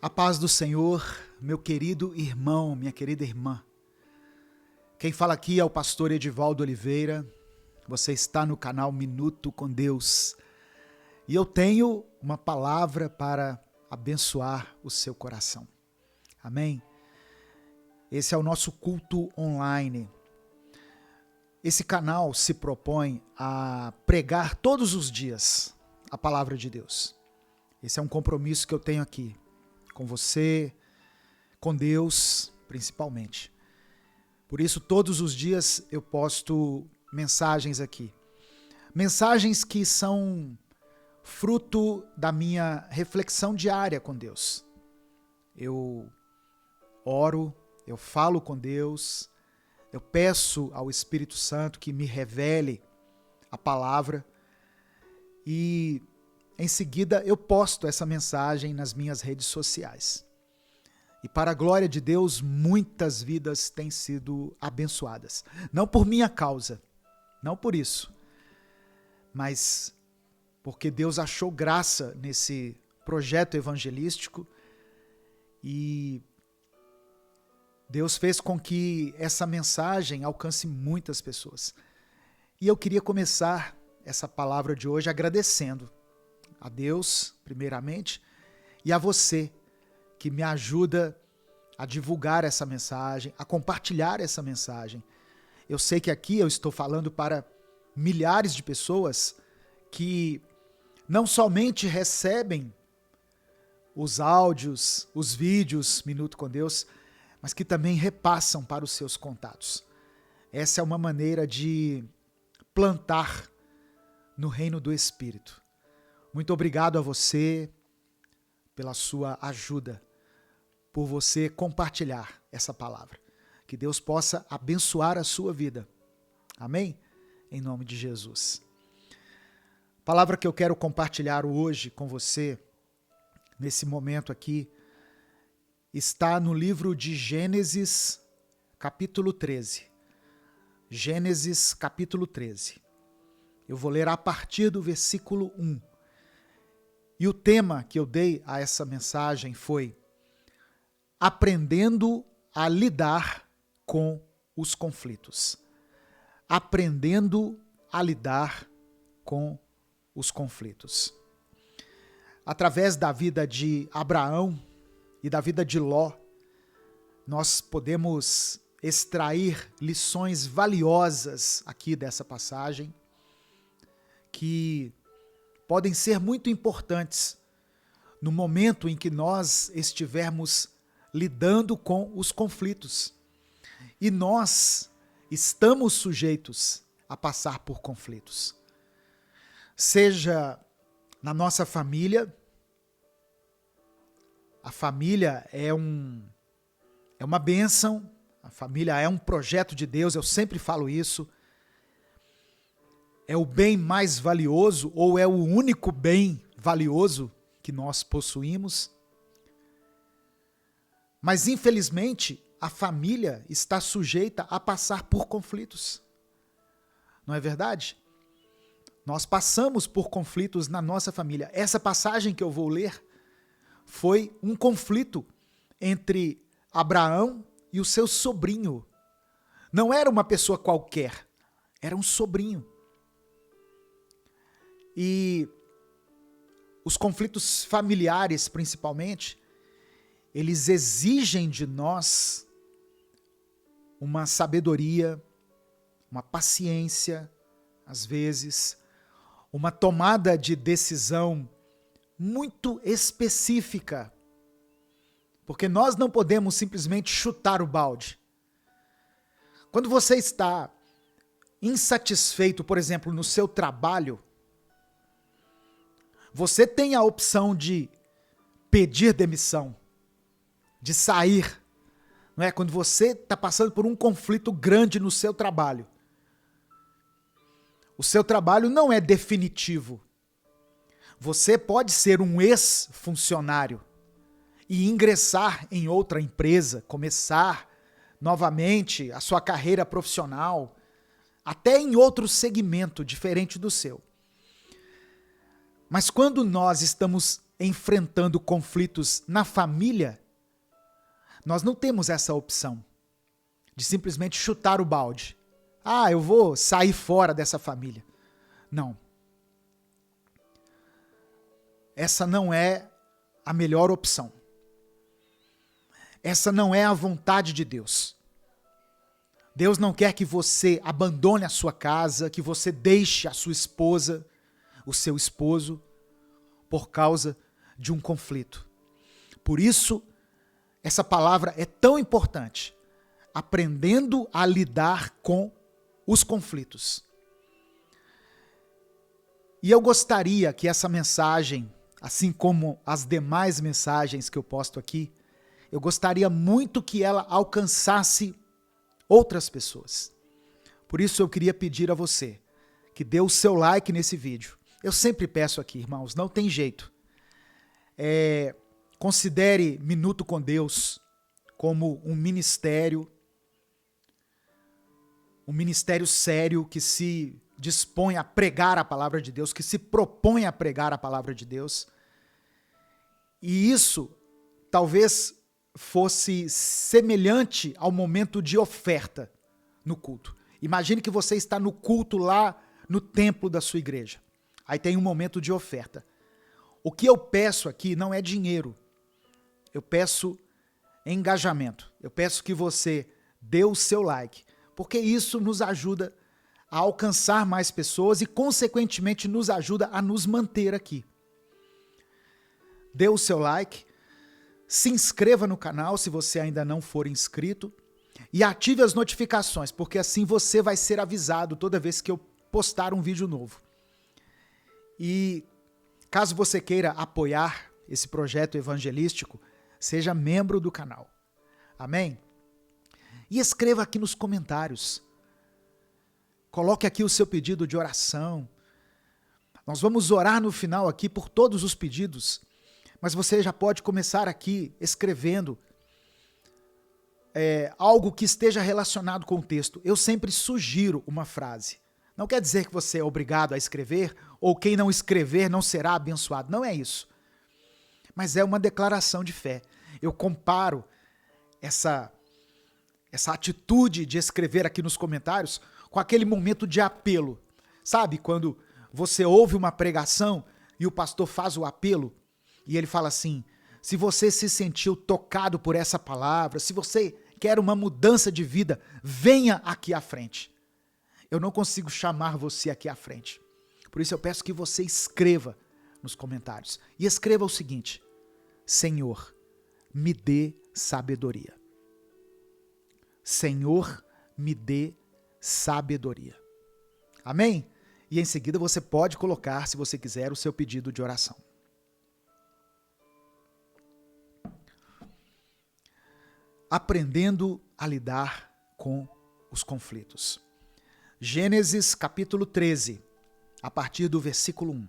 A paz do Senhor, meu querido irmão, minha querida irmã. Quem fala aqui é o pastor Edivaldo Oliveira. Você está no canal Minuto com Deus. E eu tenho uma palavra para abençoar o seu coração. Amém? Esse é o nosso culto online. Esse canal se propõe a pregar todos os dias a palavra de Deus. Esse é um compromisso que eu tenho aqui com você, com Deus, principalmente. Por isso, todos os dias eu posto mensagens aqui. Mensagens que são fruto da minha reflexão diária com Deus. Eu oro, eu falo com Deus, eu peço ao Espírito Santo que me revele a palavra e em seguida eu posto essa mensagem nas minhas redes sociais. E para a glória de Deus, muitas vidas têm sido abençoadas. Não por minha causa, não por isso, mas porque Deus achou graça nesse projeto evangelístico e Deus fez com que essa mensagem alcance muitas pessoas. E eu queria começar essa palavra de hoje agradecendo a Deus, primeiramente, e a você que me ajuda a divulgar essa mensagem, a compartilhar essa mensagem. Eu sei que aqui eu estou falando para milhares de pessoas que não somente recebem os áudios, os vídeos Minuto com Deus, mas que também repassam para os seus contatos. Essa é uma maneira de plantar no reino do Espírito. Muito obrigado a você pela sua ajuda, por você compartilhar essa palavra. Que Deus possa abençoar a sua vida. Amém? Em nome de Jesus. A palavra que eu quero compartilhar hoje com você, nesse momento aqui, está no livro de Gênesis, capítulo 13. Gênesis, capítulo 13. Eu vou ler a partir do versículo 1. E o tema que eu dei a essa mensagem foi Aprendendo a lidar com os conflitos. Aprendendo a lidar com os conflitos. Através da vida de Abraão e da vida de Ló, nós podemos extrair lições valiosas aqui dessa passagem, que podem ser muito importantes no momento em que nós estivermos lidando com os conflitos. E nós estamos sujeitos a passar por conflitos. Seja na nossa família, a família é uma bênção, a família é um projeto de Deus, eu sempre falo isso. É o bem mais valioso ou é o único bem valioso que nós possuímos. Mas, infelizmente, a família está sujeita a passar por conflitos. Não é verdade? Nós passamos por conflitos na nossa família. Essa passagem que eu vou ler foi um conflito entre Abraão e o seu sobrinho. Não era uma pessoa qualquer, era um sobrinho. E os conflitos familiares, principalmente, eles exigem de nós uma sabedoria, uma paciência, às vezes, uma tomada de decisão muito específica, porque nós não podemos simplesmente chutar o balde. Quando você está insatisfeito, por exemplo, no seu trabalho, você tem a opção de pedir demissão, de sair, não é? Quando você está passando por um conflito grande no seu trabalho, o seu trabalho não é definitivo. Você pode ser um ex-funcionário e ingressar em outra empresa, começar novamente a sua carreira profissional, até em outro segmento diferente do seu. Mas quando nós estamos enfrentando conflitos na família, nós não temos essa opção de simplesmente chutar o balde. Eu vou sair fora dessa família. Não. Essa não é a melhor opção. Essa não é a vontade de Deus. Deus não quer que você abandone a sua casa, que você deixe a sua esposa, o seu esposo, por causa de um conflito. Por isso, essa palavra é tão importante. Aprendendo a lidar com os conflitos. E eu gostaria que essa mensagem, assim como as demais mensagens que eu posto aqui, eu gostaria muito que ela alcançasse outras pessoas. Por isso eu queria pedir a você que dê o seu like nesse vídeo. Eu sempre peço aqui, irmãos, não tem jeito. Considere Minuto com Deus como um ministério sério que se dispõe a pregar a palavra de Deus, que se propõe a pregar a palavra de Deus. E isso talvez fosse semelhante ao momento de oferta no culto. Imagine que você está no culto lá no templo da sua igreja. Aí tem um momento de oferta. O que eu peço aqui não é dinheiro. Eu peço engajamento. Eu peço que você dê o seu like, porque isso nos ajuda a alcançar mais pessoas e, consequentemente, nos ajuda a nos manter aqui. Dê o seu like, se inscreva no canal se você ainda não for inscrito e ative as notificações, porque assim você vai ser avisado toda vez que eu postar um vídeo novo. E caso você queira apoiar esse projeto evangelístico, seja membro do canal. Amém? E escreva aqui nos comentários. Coloque aqui o seu pedido de oração. Nós vamos orar no final aqui por todos os pedidos, mas você já pode começar aqui escrevendo algo que esteja relacionado com o texto. Eu sempre sugiro uma frase. Não quer dizer que você é obrigado a escrever, ou quem não escrever não será abençoado. Não é isso. Mas é uma declaração de fé. Eu comparo essa atitude de escrever aqui nos comentários com aquele momento de apelo. Sabe, quando você ouve uma pregação e o pastor faz o apelo e ele fala assim: se você se sentiu tocado por essa palavra, se você quer uma mudança de vida, venha aqui à frente. Eu não consigo chamar você aqui à frente. Por isso eu peço que você escreva nos comentários. E escreva o seguinte: Senhor, me dê sabedoria. Senhor, me dê sabedoria. Amém? E em seguida você pode colocar, se você quiser, o seu pedido de oração. Aprendendo a lidar com os conflitos. Gênesis capítulo 13, a partir do versículo 1.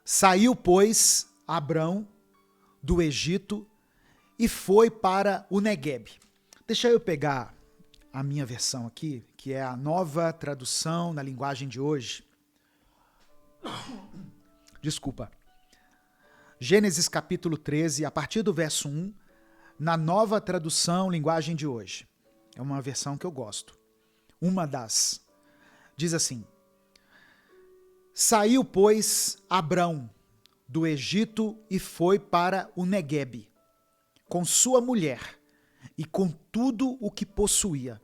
Saiu, pois, Abrão do Egito e foi para o Neguebe. Deixa eu pegar a minha versão aqui, que é a Nova Tradução na linguagem de hoje. Desculpa. Gênesis capítulo 13, a partir do verso 1, na Nova Tradução linguagem de hoje. É uma versão que eu gosto. Uma das. Diz assim: Saiu, pois, Abrão do Egito e foi para o Neguebe, com sua mulher e com tudo o que possuía.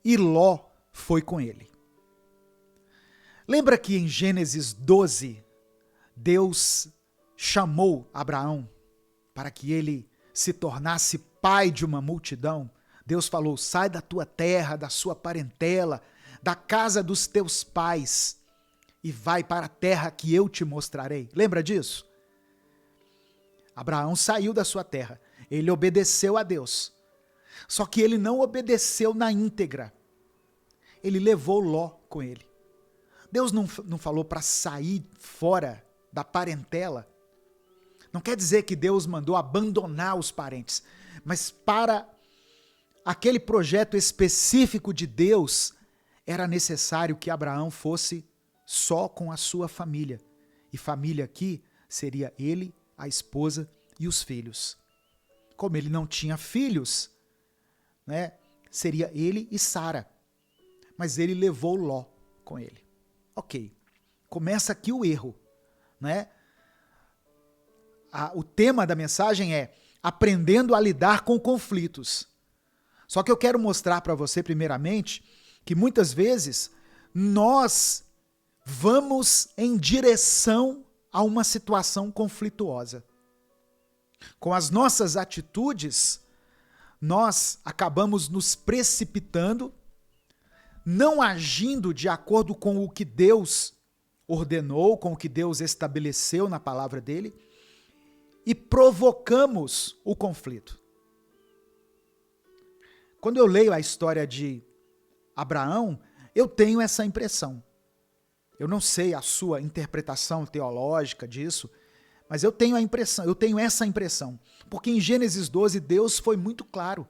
E Ló foi com ele. Lembra que em Gênesis 12, Deus chamou Abraão para que ele se tornasse pai de uma multidão? Deus falou: sai da tua terra, da sua parentela, da casa dos teus pais e vai para a terra que eu te mostrarei. Lembra disso? Abraão saiu da sua terra, ele obedeceu a Deus. Só que ele não obedeceu na íntegra. Ele levou Ló com ele. Deus não falou para sair fora da parentela. Não quer dizer que Deus mandou abandonar os parentes, mas para aquele projeto específico de Deus, era necessário que Abraão fosse só com a sua família. E família aqui seria ele, a esposa e os filhos. Como ele não tinha filhos, né, seria ele e Sara. Mas ele levou Ló com ele. Ok, começa aqui o erro, né? O tema da mensagem é aprendendo a lidar com conflitos. Só que eu quero mostrar para você, primeiramente, que muitas vezes nós vamos em direção a uma situação conflituosa. Com as nossas atitudes, nós acabamos nos precipitando, não agindo de acordo com o que Deus ordenou, com o que Deus estabeleceu na palavra dele, e provocamos o conflito. Quando eu leio a história de Abraão, eu tenho essa impressão. Eu não sei a sua interpretação teológica disso, mas eu tenho essa impressão. Porque em Gênesis 12, Deus foi muito claro.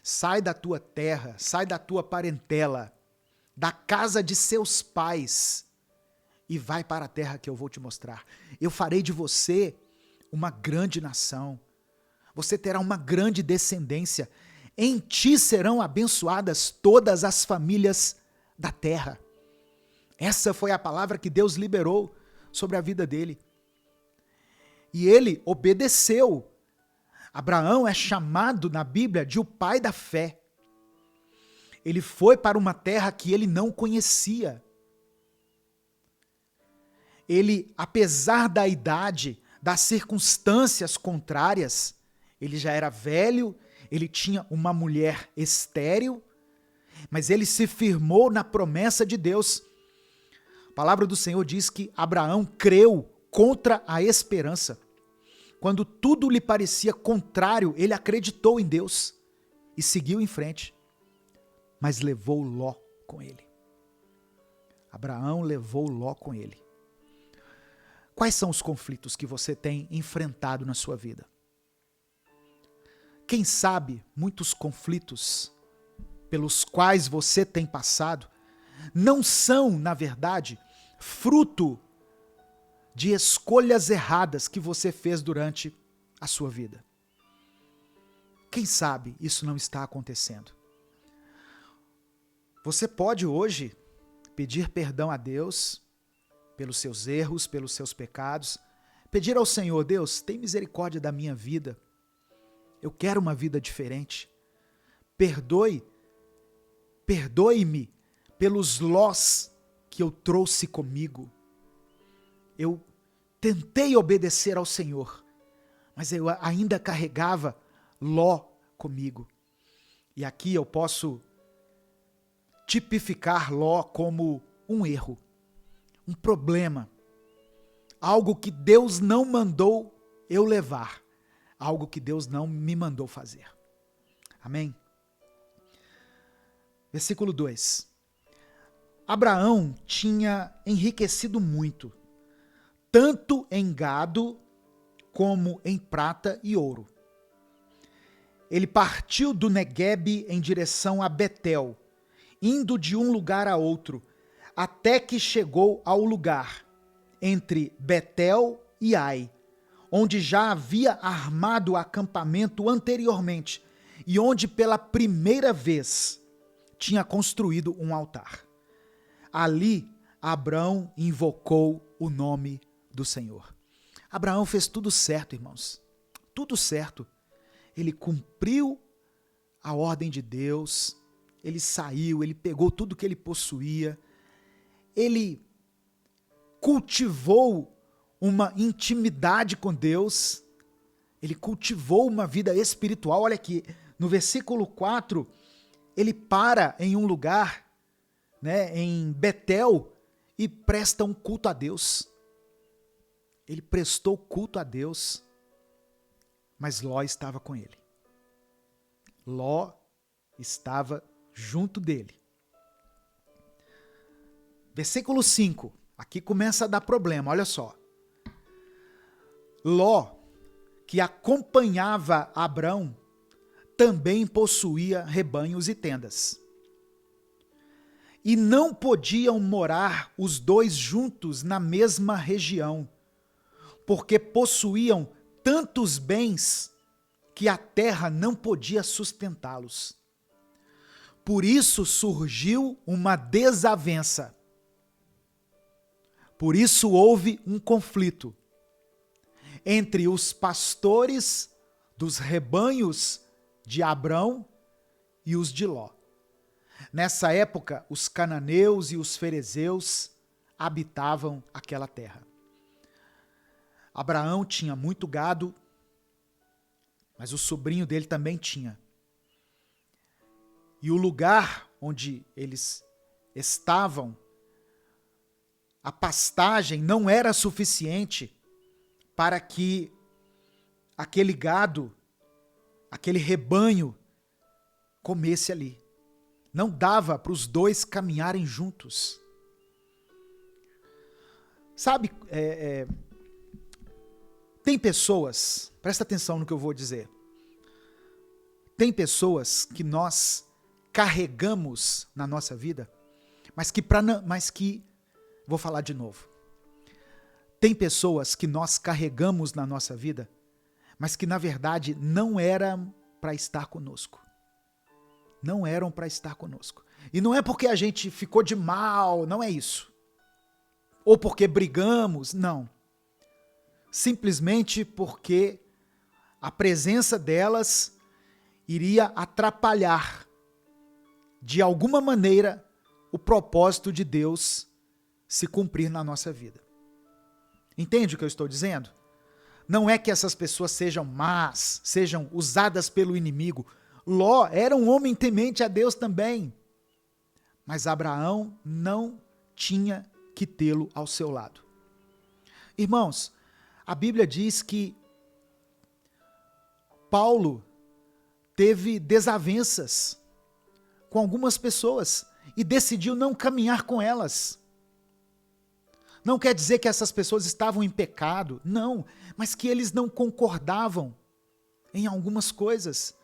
Sai da tua terra, sai da tua parentela, da casa de seus pais e vai para a terra que eu vou te mostrar. Eu farei de você uma grande nação. Você terá uma grande descendência. Em ti serão abençoadas todas as famílias da terra. Essa foi a palavra que Deus liberou sobre a vida dele. E ele obedeceu. Abraão é chamado na Bíblia de o pai da fé. Ele foi para uma terra que ele não conhecia. Ele, apesar da idade, das circunstâncias contrárias, ele já era velho, ele tinha uma mulher estéril, mas ele se firmou na promessa de Deus. A palavra do Senhor diz que Abraão creu contra a esperança. Quando tudo lhe parecia contrário, ele acreditou em Deus e seguiu em frente, mas levou Ló com ele. Abraão levou Ló com ele. Quais são os conflitos que você tem enfrentado na sua vida? Quem sabe muitos conflitos pelos quais você tem passado não são, na verdade, fruto de escolhas erradas que você fez durante a sua vida. Quem sabe isso não está acontecendo? Você pode hoje pedir perdão a Deus pelos seus erros, pelos seus pecados, pedir ao Senhor: Deus, tem misericórdia da minha vida, eu quero uma vida diferente, perdoe-me pelos lós que eu trouxe comigo. Eu tentei obedecer ao Senhor, mas eu ainda carregava Ló comigo. E aqui eu posso tipificar Ló como um erro, um problema, algo que Deus não mandou eu levar, algo que Deus não me mandou fazer. Amém? Versículo 2. Abraão tinha enriquecido muito, tanto em gado como em prata e ouro. Ele partiu do Neguebe em direção a Betel, indo de um lugar a outro, até que chegou ao lugar entre Betel e Ai, onde já havia armado o acampamento anteriormente e onde pela primeira vez tinha construído um altar. Ali, Abraão invocou o nome do Senhor. Abraão fez tudo certo, irmãos. Tudo certo. Ele cumpriu a ordem de Deus, ele saiu, ele pegou tudo que ele possuía, ele cultivou uma intimidade com Deus, ele cultivou uma vida espiritual. Olha aqui, no versículo 4, ele para em um lugar, né, em Betel, e presta um culto a Deus. Ele prestou culto a Deus, mas Ló estava com ele. Ló estava junto dele. Versículo 5, aqui começa a dar problema, olha só. Ló, que acompanhava Abrão, também possuía rebanhos e tendas. E não podiam morar os dois juntos na mesma região, porque possuíam tantos bens que a terra não podia sustentá-los. Por isso surgiu uma desavença. Por isso houve um conflito entre os pastores dos rebanhos de Abrão e os de Ló. Nessa época, os cananeus e os ferezeus habitavam aquela terra. Abraão tinha muito gado, mas o sobrinho dele também tinha. E o lugar onde eles estavam, a pastagem não era suficiente para que aquele gado, aquele rebanho, comesse ali. Não dava para os dois caminharem juntos. Sabe, tem pessoas, presta atenção no que eu vou dizer. Tem pessoas que nós carregamos na nossa vida, mas que, vou falar de novo. Tem pessoas que nós carregamos na nossa vida, mas que na verdade não eram para estar conosco. Não eram para estar conosco. E não é porque a gente ficou de mal, não é isso. Ou porque brigamos, não. Simplesmente porque a presença delas iria atrapalhar, de alguma maneira, o propósito de Deus se cumprir na nossa vida. Entende o que eu estou dizendo? Não é que essas pessoas sejam más, sejam usadas pelo inimigo. Ló era um homem temente a Deus também. Mas Abraão não tinha que tê-lo ao seu lado. Irmãos, a Bíblia diz que Paulo teve desavenças com algumas pessoas e decidiu não caminhar com elas. Não quer dizer que essas pessoas estavam em pecado, não, mas que eles não concordavam em algumas coisas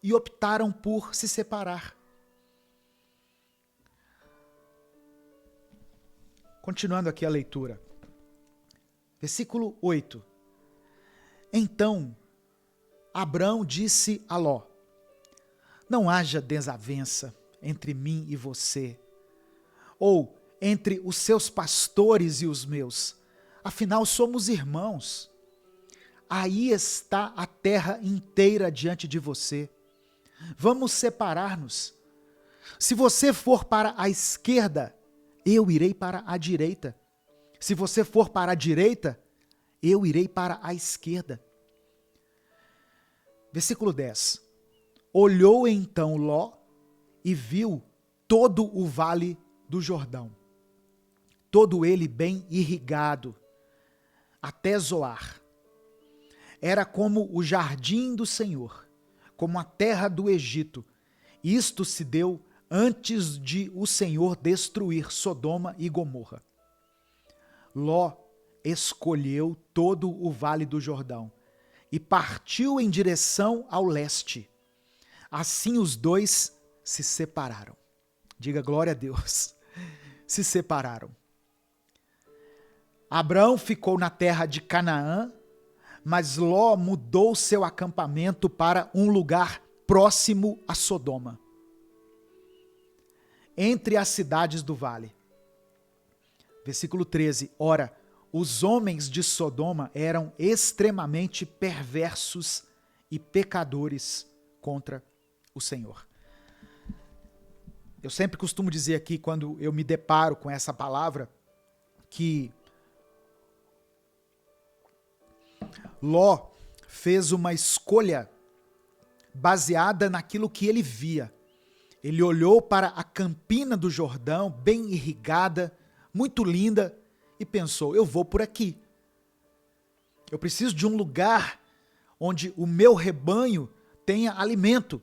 e optaram por se separar. Continuando aqui a leitura. Versículo 8. Então, Abrão disse a Ló: não haja desavença entre mim e você, ou entre os seus pastores e os meus. Afinal, somos irmãos. Aí está a terra inteira diante de você. Vamos separar-nos. Se você for para a esquerda, eu irei para a direita. Se você for para a direita, eu irei para a esquerda. Versículo 10. Olhou então Ló e viu todo o vale do Jordão, todo ele bem irrigado, até Zoar. Era como o jardim do Senhor, como a terra do Egito. Isto se deu antes de o Senhor destruir Sodoma e Gomorra. Ló escolheu todo o vale do Jordão e partiu em direção ao leste. Assim os dois se separaram. Diga glória a Deus. Se separaram. Abrão ficou na terra de Canaã, mas Ló mudou seu acampamento para um lugar próximo a Sodoma, entre as cidades do vale. Versículo 13. Ora, os homens de Sodoma eram extremamente perversos e pecadores contra o Senhor. Eu sempre costumo dizer aqui, quando eu me deparo com essa palavra, que Ló fez uma escolha baseada naquilo que ele via. Ele olhou para a campina do Jordão, bem irrigada, muito linda, e pensou: eu vou por aqui. Eu preciso de um lugar onde o meu rebanho tenha alimento,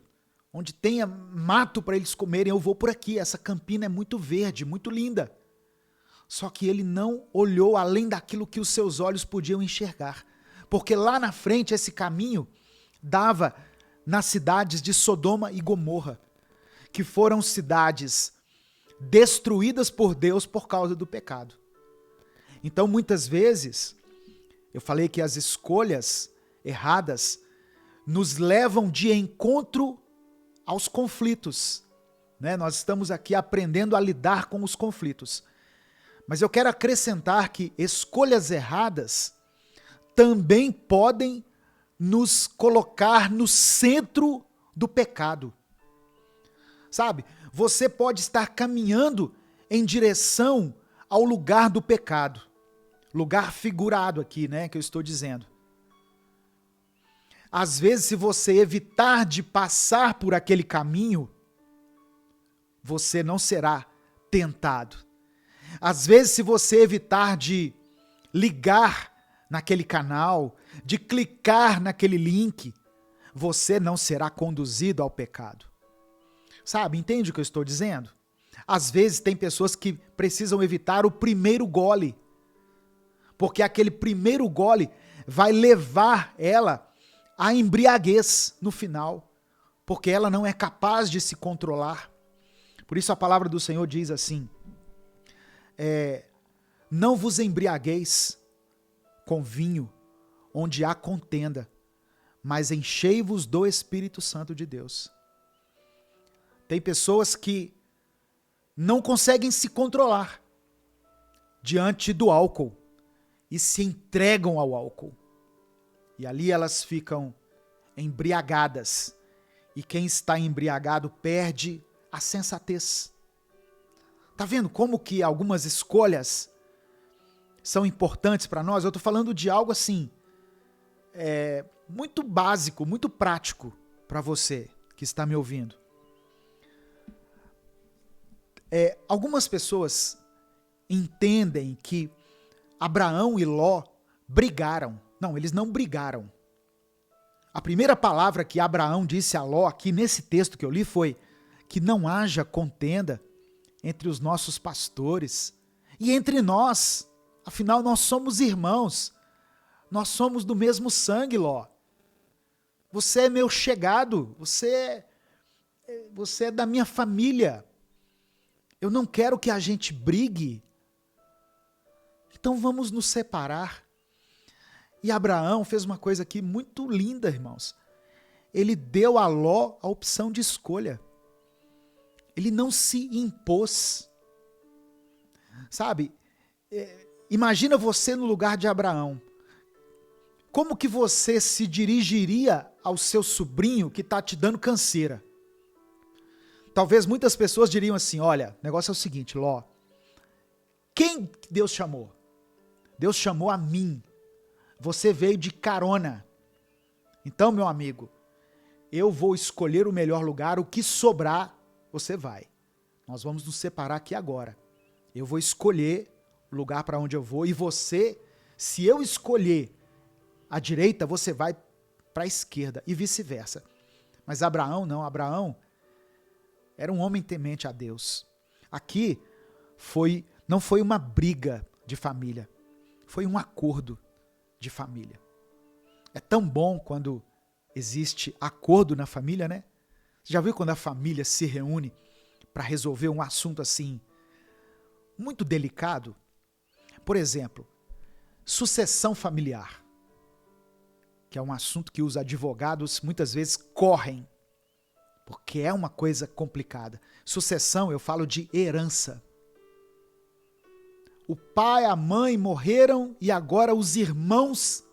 onde tenha mato para eles comerem. Eu vou por aqui, essa campina é muito verde, muito linda. Só que ele não olhou além daquilo que os seus olhos podiam enxergar, porque lá na frente esse caminho dava nas cidades de Sodoma e Gomorra, que foram cidades destruídas por Deus por causa do pecado. Então, muitas vezes, Eu falei que as escolhas erradas nos levam de encontro aos conflitos, né? Nós estamos aqui aprendendo a lidar com os conflitos. Mas eu quero acrescentar que escolhas erradas também podem nos colocar no centro do pecado. Sabe? Você pode estar caminhando em direção ao lugar do pecado. Lugar figurado aqui, né, que eu estou dizendo. Às vezes, se você evitar de passar por aquele caminho, você não será tentado. Às vezes, se você evitar de ligar naquele canal, de clicar naquele link, você não será conduzido ao pecado. Sabe, entende o que eu estou dizendo? Às vezes tem pessoas que precisam evitar o primeiro gole, porque aquele primeiro gole vai levar ela à embriaguez no final, porque ela não é capaz de se controlar. Por isso a palavra do Senhor diz assim, não vos embriagueis com vinho, onde há contenda, mas enchei-vos do Espírito Santo de Deus. Tem pessoas que não conseguem se controlar diante do álcool e se entregam ao álcool. E ali elas ficam embriagadas. E quem está embriagado perde a sensatez. Tá vendo como que algumas escolhas são importantes para nós? Eu estou falando de algo assim, muito básico, muito prático para você que está me ouvindo. Algumas pessoas entendem que Abraão e Ló brigaram. Não, eles não brigaram. A primeira palavra que Abraão disse a Ló, aqui nesse texto que eu li, foi que não haja contenda entre os nossos pastores e entre nós. Afinal, nós somos irmãos. Nós somos do mesmo sangue, Ló. Você é meu chegado. Você é da minha família. Eu não quero que a gente brigue. Então vamos nos separar. E Abraão fez uma coisa aqui muito linda, irmãos. Ele deu a Ló a opção de escolha. Ele não se impôs. Sabe? Imagina você no lugar de Abraão. Como que você se dirigiria ao seu sobrinho que está te dando canseira? Talvez muitas pessoas diriam assim, olha, o negócio é o seguinte, Ló. Quem Deus chamou? Deus chamou a mim. Você veio de carona. Então, meu amigo, eu vou escolher o melhor lugar, o que sobrar, você vai. Nós vamos nos separar aqui agora. Eu vou escolher o lugar para onde eu vou e você, se eu escolher a direita, você vai para a esquerda e vice-versa. Mas Abraão não, Abraão era um homem temente a Deus. Aqui não foi uma briga de família, foi um acordo de família. É tão bom quando existe acordo na família, né? Você já viu quando a família se reúne para resolver um assunto assim, muito delicado? Por exemplo, sucessão familiar, que é um assunto que os advogados muitas vezes correm, porque é uma coisa complicada. Sucessão, eu falo de herança. O pai, a mãe morreram e agora os irmãos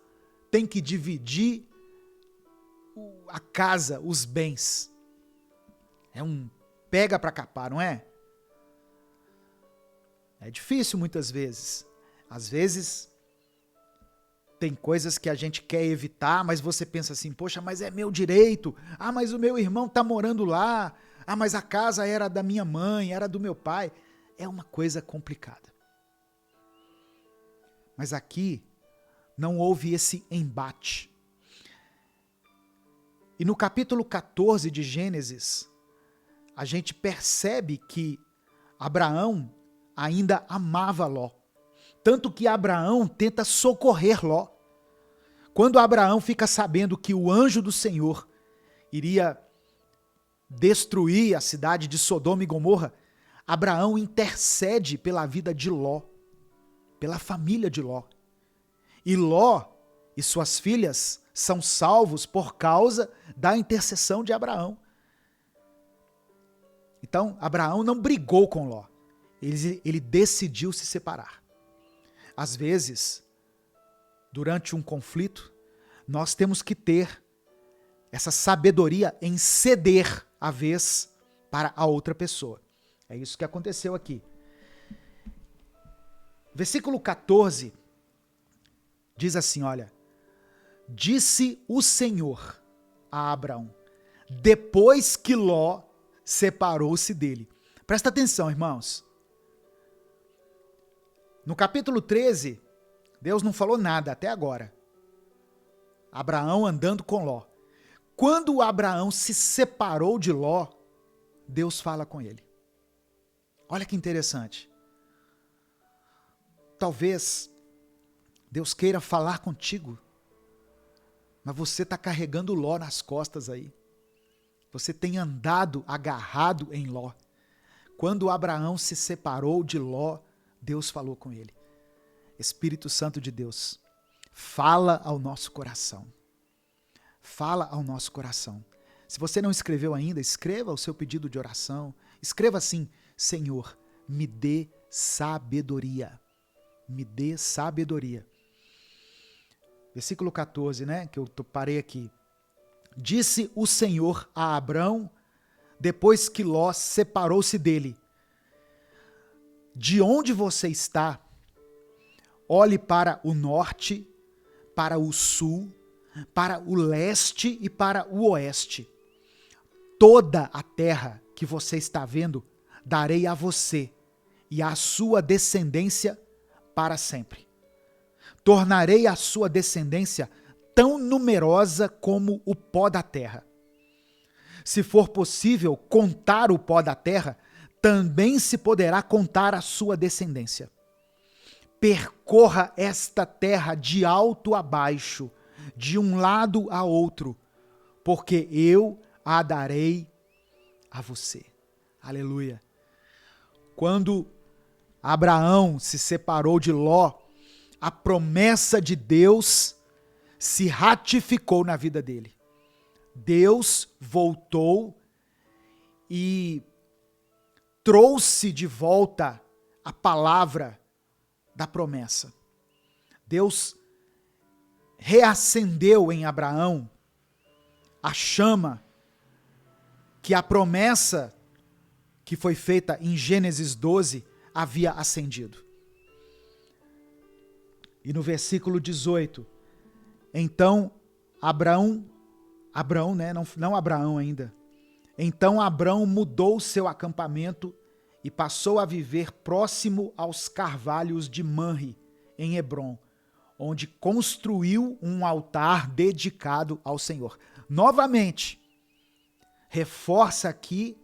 têm que dividir a casa, os bens. É um pega para capar, não é? É difícil muitas vezes. Às vezes tem coisas que a gente quer evitar, mas você pensa assim, poxa, mas é meu direito. Ah, mas o meu irmão está morando lá. Ah, mas a casa era da minha mãe, era do meu pai. É uma coisa complicada. Mas aqui não houve esse embate. E no capítulo 14 de Gênesis, a gente percebe que Abraão ainda amava Ló. Tanto que Abraão tenta socorrer Ló. Quando Abraão fica sabendo que o anjo do Senhor iria destruir a cidade de Sodoma e Gomorra, Abraão intercede pela vida de Ló, pela família de Ló. E Ló e suas filhas são salvos por causa da intercessão de Abraão. Então, Abraão não brigou com Ló. Ele decidiu se separar. Às vezes, durante um conflito, nós temos que ter essa sabedoria em ceder a vez para a outra pessoa. É isso que aconteceu aqui. Versículo 14 diz assim, olha: disse o Senhor a Abraão, depois que Ló separou-se dele. Presta atenção, irmãos. No capítulo 13, Deus não falou nada até agora. Abraão andando com Ló. Quando Abraão se separou de Ló, Deus fala com ele. Olha que interessante. Talvez Deus queira falar contigo, mas você está carregando Ló nas costas aí. Você tem andado agarrado em Ló. Quando Abraão se separou de Ló, Deus falou com ele. Espírito Santo de Deus, fala ao nosso coração. Fala ao nosso coração. Se você não escreveu ainda, escreva o seu pedido de oração. Escreva assim: Senhor, me dê sabedoria. Me dê sabedoria. Versículo 14, né? Que eu parei aqui. Disse o Senhor a Abrão, depois que Ló separou-se dele: de onde você está, olhe para o norte, para o sul, para o leste e para o oeste. Toda a terra que você está vendo, darei a você e à sua descendência para sempre. Tornarei a sua descendência tão numerosa como o pó da terra. Se for possível contar o pó da terra, também se poderá contar a sua descendência. Percorra esta terra de alto a baixo, de um lado a outro, porque eu a darei a você. Aleluia. Quando Abraão se separou de Ló, a promessa de Deus se ratificou na vida dele. Deus voltou e trouxe de volta a palavra da promessa. Deus reacendeu em Abraão a chama que a promessa que foi feita em Gênesis 12 havia acendido. E no versículo 18, então Abraão, né? Não Abraão ainda. Então Abraão mudou seu acampamento e passou a viver próximo aos carvalhos de Manre, em Hebrom, onde construiu um altar dedicado ao Senhor. Novamente, reforça aqui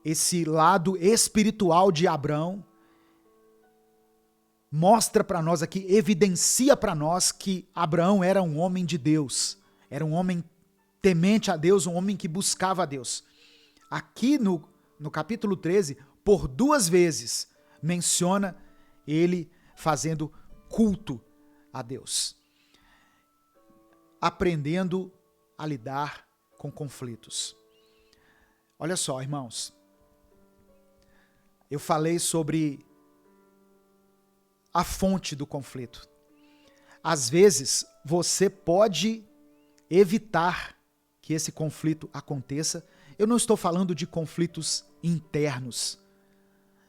esse lado espiritual de Abraão, mostra para nós aqui, evidencia para nós que Abraão era um homem de Deus, era um homem temente a Deus, um homem que buscava a Deus. Aqui no capítulo 13, por 2 vezes, menciona ele fazendo culto a Deus, aprendendo a lidar com conflitos. Olha só, irmãos, eu falei sobre a fonte do conflito. Às vezes, você pode evitar que esse conflito aconteça. Eu não estou falando de conflitos internos,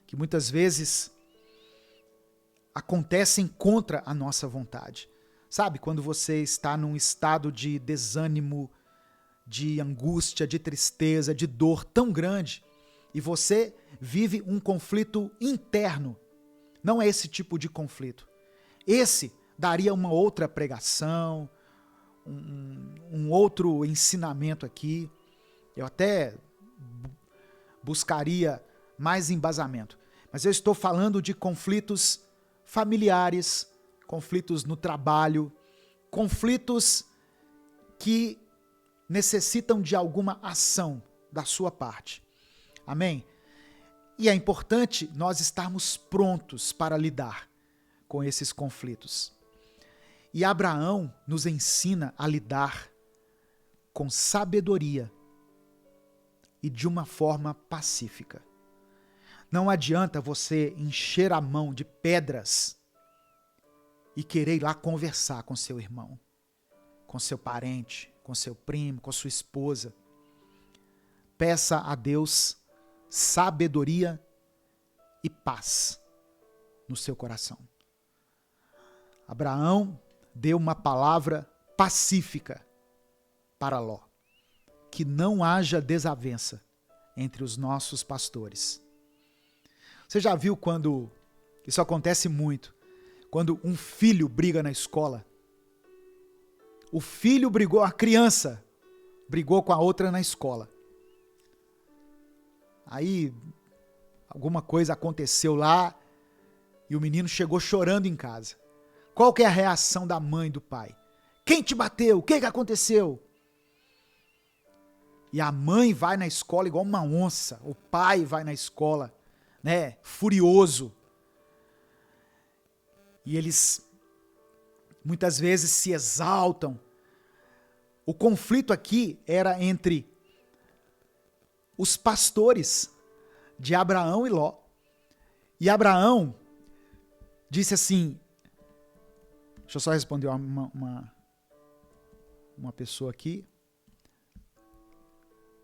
que muitas vezes acontecem contra a nossa vontade. Sabe, quando você está num estado de desânimo, de angústia, de tristeza, de dor tão grande, e você vive um conflito interno. Não é esse tipo de conflito. Esse daria uma outra pregação, um outro ensinamento aqui. Eu até buscaria mais embasamento. Mas eu estou falando de conflitos familiares, conflitos no trabalho, conflitos que necessitam de alguma ação da sua parte. Amém? E é importante nós estarmos prontos para lidar com esses conflitos. E Abraão nos ensina a lidar com sabedoria e de uma forma pacífica. Não adianta você encher a mão de pedras e querer ir lá conversar com seu irmão, com seu parente, com seu primo, com sua esposa. Peça a Deus sabedoria e paz no seu coração. Abraão deu uma palavra pacífica para Ló, que não haja desavença entre os nossos pastores. Você já viu quando, isso acontece muito, quando um filho briga na escola? O filho brigou, a criança brigou com a outra na escola. Aí, alguma coisa aconteceu lá e o menino chegou chorando em casa. Qual que é a reação da mãe e do pai? Quem te bateu? O que aconteceu? E a mãe vai na escola igual uma onça. O pai vai na escola, né, furioso. E eles muitas vezes se exaltam. O conflito aqui era entre os pastores de Abraão e Ló. E Abraão disse assim, deixa eu só responder uma pessoa aqui.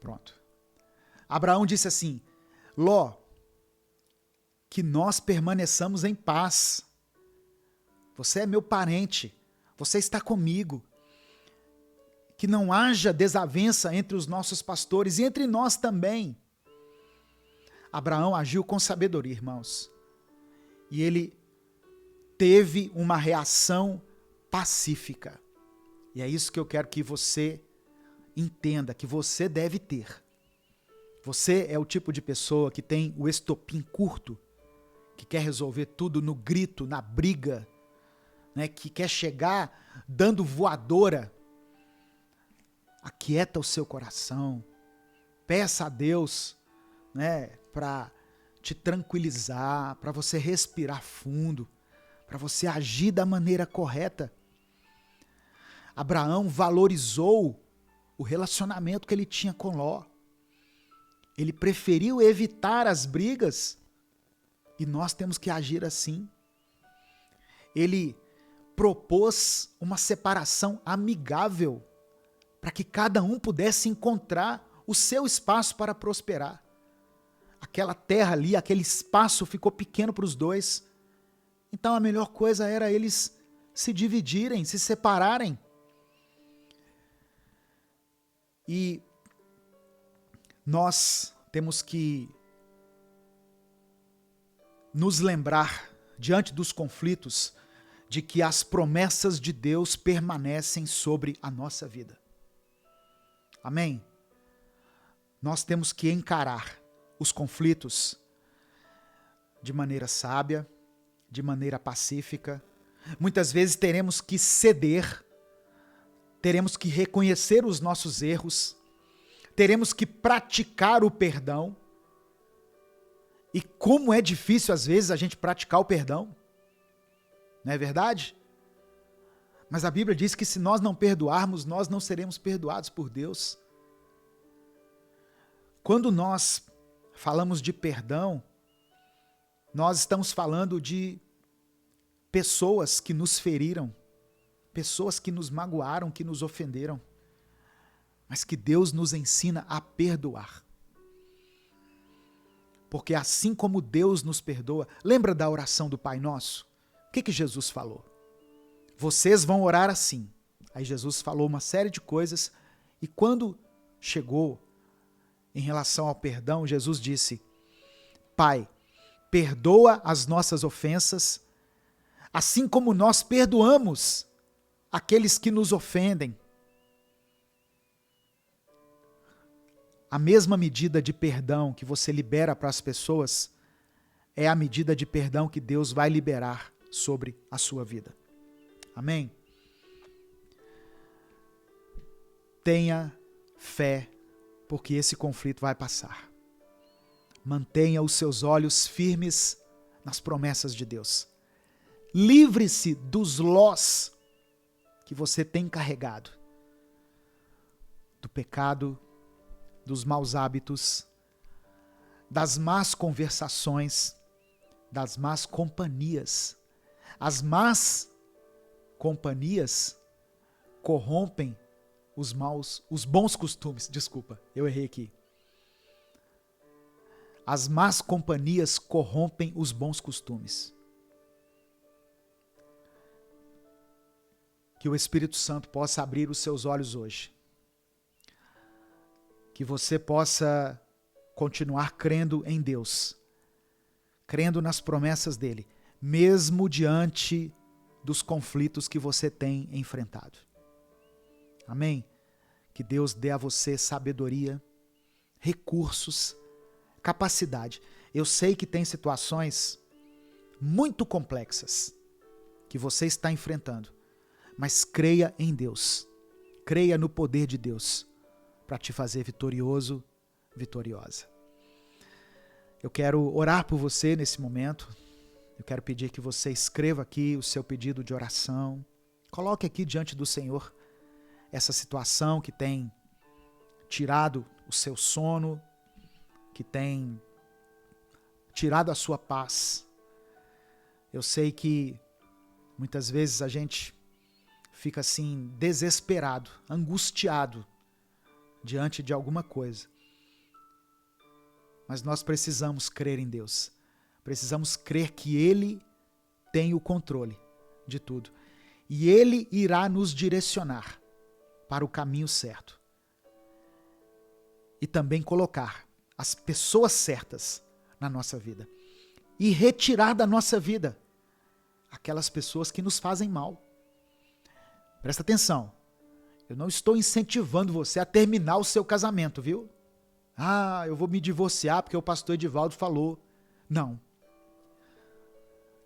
Pronto. Abraão disse assim, Ló, que nós permaneçamos em paz. Você é meu parente, você está comigo. Que não haja desavença entre os nossos pastores e entre nós também. Abraão agiu com sabedoria, irmãos. E ele teve uma reação pacífica. E é isso que eu quero que você entenda, que você deve ter. Você é o tipo de pessoa que tem o estopim curto, que quer resolver tudo no grito, na briga, né? Que quer chegar dando voadora. Aquieta o seu coração. Peça a Deus, né, para te tranquilizar, para você respirar fundo, para você agir da maneira correta. Abraão valorizou o relacionamento que ele tinha com Ló. Ele preferiu evitar as brigas e nós temos que agir assim. Ele propôs uma separação amigável para que cada um pudesse encontrar o seu espaço para prosperar. Aquela terra ali, aquele espaço ficou pequeno para os dois. Então a melhor coisa era eles se dividirem, se separarem. E nós temos que nos lembrar, diante dos conflitos, de que as promessas de Deus permanecem sobre a nossa vida. Amém? Nós temos que encarar os conflitos de maneira sábia, de maneira pacífica. Muitas vezes teremos que ceder, teremos que reconhecer os nossos erros, teremos que praticar o perdão. E como é difícil às vezes a gente praticar o perdão, não é verdade? Mas a Bíblia diz que se nós não perdoarmos, nós não seremos perdoados por Deus. Quando nós falamos de perdão, nós estamos falando de pessoas que nos feriram, pessoas que nos magoaram, que nos ofenderam, mas que Deus nos ensina a perdoar. Porque assim como Deus nos perdoa, lembra da oração do Pai Nosso? O que Jesus falou? Vocês vão orar assim. Aí Jesus falou uma série de coisas e quando chegou em relação ao perdão, Jesus disse, Pai, perdoa as nossas ofensas, assim como nós perdoamos aqueles que nos ofendem. A mesma medida de perdão que você libera para as pessoas é a medida de perdão que Deus vai liberar sobre a sua vida. Amém? Tenha fé, porque esse conflito vai passar. Mantenha os seus olhos firmes nas promessas de Deus. Livre-se dos lós que você tem carregado, do pecado, dos maus hábitos, das más conversações, das más companhias. As más companhias corrompem os bons costumes. Desculpa, eu errei aqui. As más companhias corrompem os bons costumes. Que o Espírito Santo possa abrir os seus olhos hoje. Que você possa continuar crendo em Deus, crendo nas promessas dele, mesmo diante dos conflitos que você tem enfrentado. Amém? Que Deus dê a você sabedoria, recursos, capacidade. Eu sei que tem situações muito complexas que você está enfrentando, mas creia em Deus, creia no poder de Deus para te fazer vitorioso, vitoriosa. Eu quero orar por você nesse momento. Eu quero pedir que você escreva aqui o seu pedido de oração. Coloque aqui diante do Senhor essa situação que tem tirado o seu sono, que tem tirado a sua paz. Eu sei que muitas vezes a gente fica assim desesperado, angustiado diante de alguma coisa. Mas nós precisamos crer em Deus. Precisamos crer que Ele tem o controle de tudo. E Ele irá nos direcionar para o caminho certo. E também colocar as pessoas certas na nossa vida. E retirar da nossa vida aquelas pessoas que nos fazem mal. Presta atenção. Eu não estou incentivando você a terminar o seu casamento, viu? Ah, eu vou me divorciar porque o pastor Edivaldo falou. Não.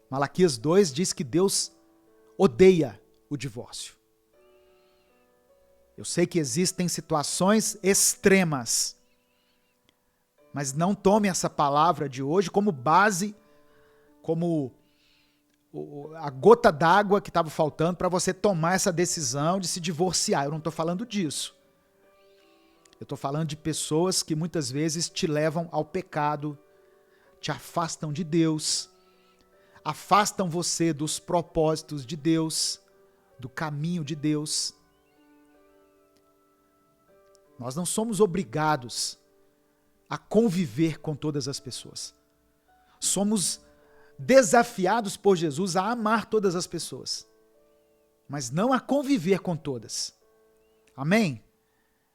Malaquias 2 diz que Deus odeia o divórcio. Eu sei que existem situações extremas, mas não tome essa palavra de hoje como base, como a gota d'água que estava faltando para você tomar essa decisão de se divorciar. Eu não estou falando disso. Eu estou falando de pessoas que muitas vezes te levam ao pecado, te afastam de Deus, afastam você dos propósitos de Deus, do caminho de Deus. Nós não somos obrigados a conviver com todas as pessoas. Somos desafiados por Jesus a amar todas as pessoas, mas não a conviver com todas. Amém?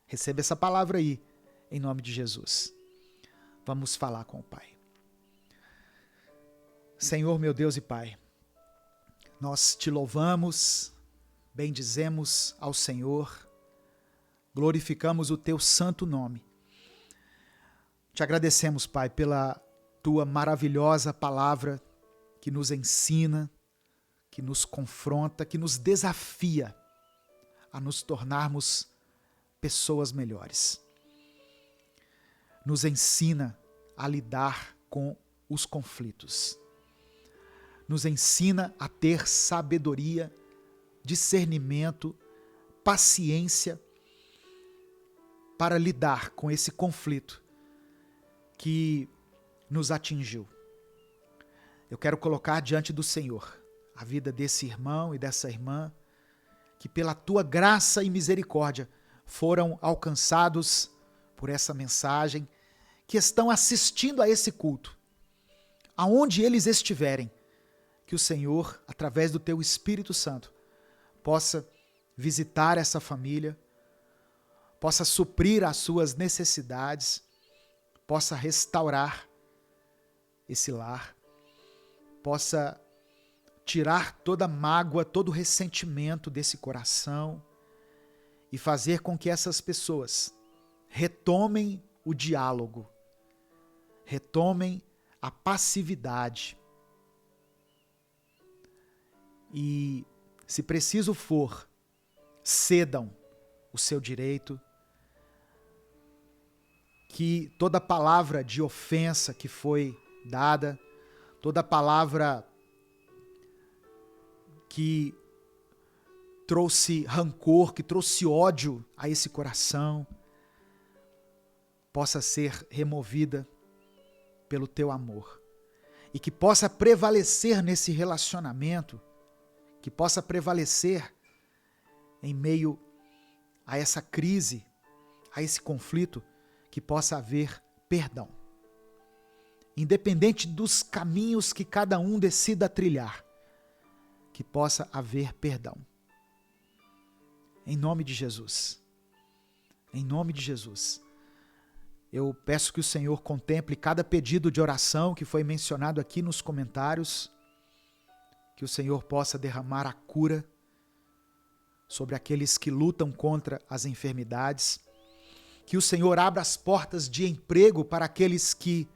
Receba essa palavra aí, em nome de Jesus. Vamos falar com o Pai. Senhor, meu Deus e Pai, nós te louvamos, bendizemos ao Senhor, glorificamos o teu santo nome. Te agradecemos, Pai, pela tua maravilhosa palavra que nos ensina, que nos confronta, que nos desafia a nos tornarmos pessoas melhores. Nos ensina a lidar com os conflitos. Nos ensina a ter sabedoria, discernimento, paciência para lidar com esse conflito que nos atingiu. Eu quero colocar diante do Senhor a vida desse irmão e dessa irmã que pela tua graça e misericórdia foram alcançados por essa mensagem, que estão assistindo a esse culto. Aonde eles estiverem, que o Senhor, através do teu Espírito Santo, possa visitar essa família, possa suprir as suas necessidades, possa restaurar esse lar, possa tirar toda mágoa, todo ressentimento desse coração e fazer com que essas pessoas retomem o diálogo, retomem a passividade e, se preciso for, cedam o seu direito, que toda palavra de ofensa que foi dada, toda palavra que trouxe rancor, que trouxe ódio a esse coração, possa ser removida pelo teu amor. E que possa prevalecer nesse relacionamento, que possa prevalecer em meio a essa crise, a esse conflito, que possa haver perdão. Independente dos caminhos que cada um decida trilhar, que possa haver perdão. Em nome de Jesus. Em nome de Jesus. Eu peço que o Senhor contemple cada pedido de oração que foi mencionado aqui nos comentários, que o Senhor possa derramar a cura sobre aqueles que lutam contra as enfermidades, que o Senhor abra as portas de emprego para aqueles que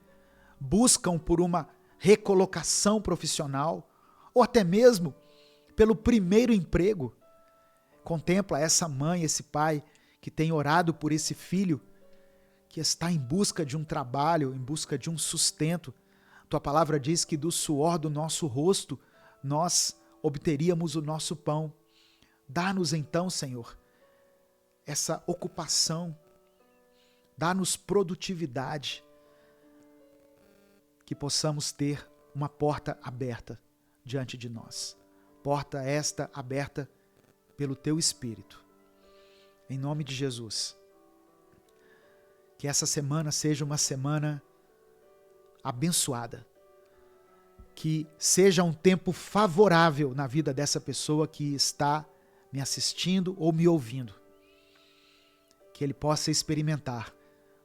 buscam por uma recolocação profissional, ou até mesmo pelo primeiro emprego. Contempla essa mãe, esse pai que tem orado por esse filho, que está em busca de um trabalho, em busca de um sustento. Tua palavra diz que do suor do nosso rosto nós obteríamos o nosso pão. Dá-nos então, Senhor, essa ocupação, dá-nos produtividade, que possamos ter uma porta aberta diante de nós. Porta esta aberta pelo Teu Espírito. Em nome de Jesus. Que essa semana seja uma semana abençoada. Que seja um tempo favorável na vida dessa pessoa que está me assistindo ou me ouvindo. Que ele possa experimentar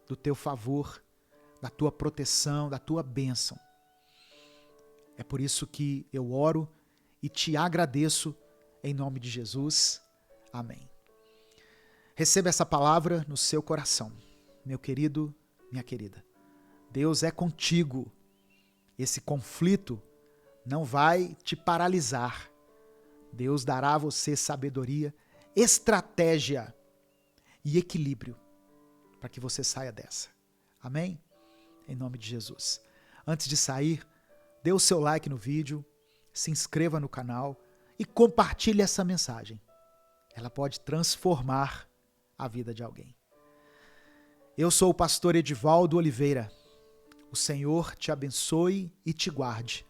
do Teu favor, da Tua proteção, da Tua bênção. É por isso que eu oro e te agradeço em nome de Jesus. Amém. Receba essa palavra no seu coração, meu querido, minha querida. Deus é contigo. Esse conflito não vai te paralisar. Deus dará a você sabedoria, estratégia e equilíbrio para que você saia dessa. Amém? Em nome de Jesus. Antes de sair, dê o seu like no vídeo, se inscreva no canal e compartilhe essa mensagem. Ela pode transformar a vida de alguém. Eu sou o pastor Edivaldo Oliveira. O Senhor te abençoe e te guarde.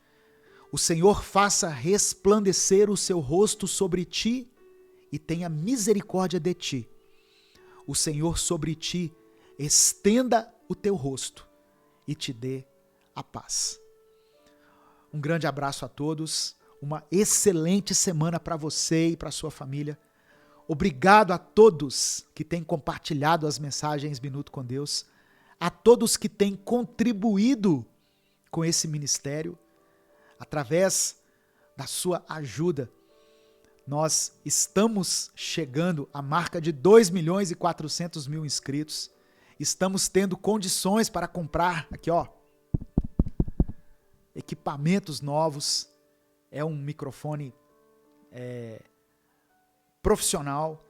O Senhor faça resplandecer o seu rosto sobre ti e tenha misericórdia de ti. O Senhor sobre ti estenda o teu rosto e te dê a paz. Um grande abraço a todos, uma excelente semana para você e para sua família. Obrigado a todos que têm compartilhado as mensagens Minuto com Deus, a todos que têm contribuído com esse ministério. Através da sua ajuda, nós estamos chegando à marca de 2.400.000 inscritos. Estamos tendo condições para comprar, aqui ó, equipamentos novos. É um microfone profissional,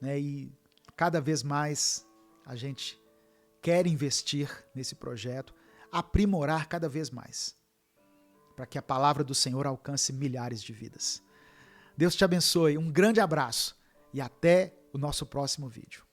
né? E cada vez mais a gente quer investir nesse projeto, aprimorar cada vez mais, para que a palavra do Senhor alcance milhares de vidas. Deus te abençoe, um grande abraço e até o nosso próximo vídeo.